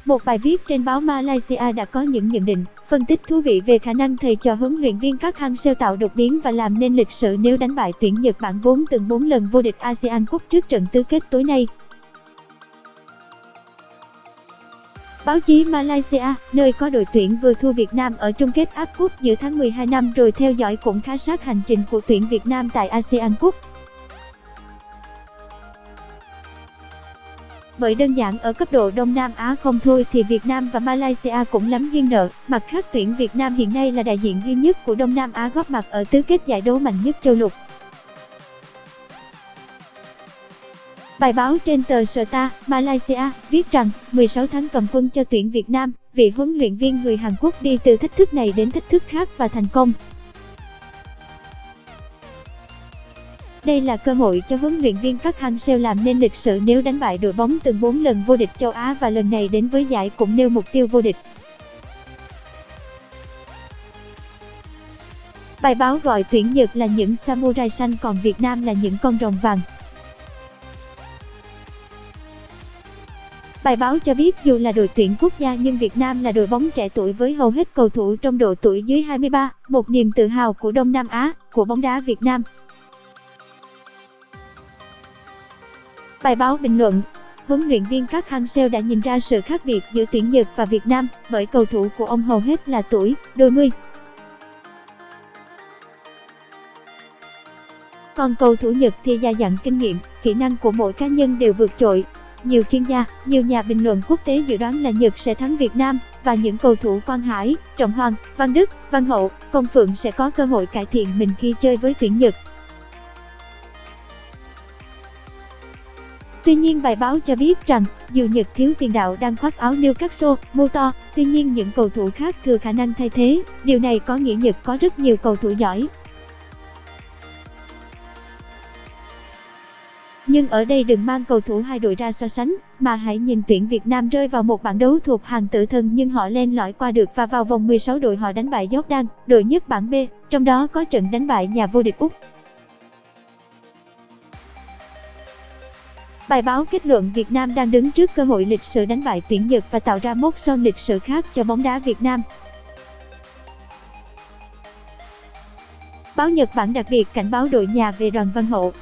Một bài viết trên báo Malaysia đã có những nhận định, phân tích thú vị về khả năng thầy trò huấn luyện viên Park Hang-seo tạo đột biến và làm nên lịch sử nếu đánh bại tuyển Nhật Bản vốn từng 4 lần vô địch ASEAN Cup trước trận tứ kết tối nay. Báo chí Malaysia, nơi có đội tuyển vừa thua Việt Nam ở chung kết AFF Cup giữa tháng 12 năm rồi theo dõi cũng khá sát hành trình của tuyển Việt Nam tại ASEAN Cup. Bởi đơn giản ở cấp độ Đông Nam Á không thôi thì Việt Nam và Malaysia cũng lắm duyên nợ, mặt khác tuyển Việt Nam hiện nay là đại diện duy nhất của Đông Nam Á góp mặt ở tứ kết giải đấu mạnh nhất châu lục. Bài báo trên tờ Star Malaysia viết rằng 16 tháng cầm quân cho tuyển Việt Nam, vị huấn luyện viên người Hàn Quốc đi từ thách thức này đến thách thức khác và thành công. Đây là cơ hội cho huấn luyện viên Park Hang-seo làm nên lịch sử nếu đánh bại đội bóng từng 4 lần vô địch châu Á và lần này đến với giải cũng nêu mục tiêu vô địch. Bài báo gọi tuyển Nhật là những samurai xanh còn Việt Nam là những con rồng vàng. Bài báo cho biết dù là đội tuyển quốc gia nhưng Việt Nam là đội bóng trẻ tuổi với hầu hết cầu thủ trong độ tuổi dưới 23, một niềm tự hào của Đông Nam Á, của bóng đá Việt Nam. Bài báo bình luận, huấn luyện viên Park Hang-seo đã nhìn ra sự khác biệt giữa tuyển Nhật và Việt Nam bởi cầu thủ của ông hầu hết là tuổi đôi mươi. Còn cầu thủ Nhật thì dày dặn kinh nghiệm, kỹ năng của mỗi cá nhân đều vượt trội. Nhiều chuyên gia, nhiều nhà bình luận quốc tế dự đoán là Nhật sẽ thắng Việt Nam và những cầu thủ Quang Hải, Trọng Hoàng, Văn Đức, Văn Hậu, Công Phượng sẽ có cơ hội cải thiện mình khi chơi với tuyển Nhật. Tuy nhiên bài báo cho biết rằng, dù Nhật thiếu tiền đạo đang khoác áo Newcastle, Muto, tuy nhiên những cầu thủ khác thừa khả năng thay thế, điều này có nghĩa Nhật có rất nhiều cầu thủ giỏi. Nhưng ở đây đừng mang cầu thủ hai đội ra so sánh, mà hãy nhìn tuyển Việt Nam rơi vào một bảng đấu thuộc hàng tử thần nhưng họ len lỏi qua được và vào vòng 16 đội họ đánh bại Jordan, đội nhất bảng B, trong đó có trận đánh bại nhà vô địch Úc. Bài báo kết luận Việt Nam đang đứng trước cơ hội lịch sử đánh bại tuyển Nhật và tạo ra mốc son lịch sử khác cho bóng đá Việt Nam. Báo Nhật Bản đặc biệt cảnh báo đội nhà về Đoàn Văn Hậu.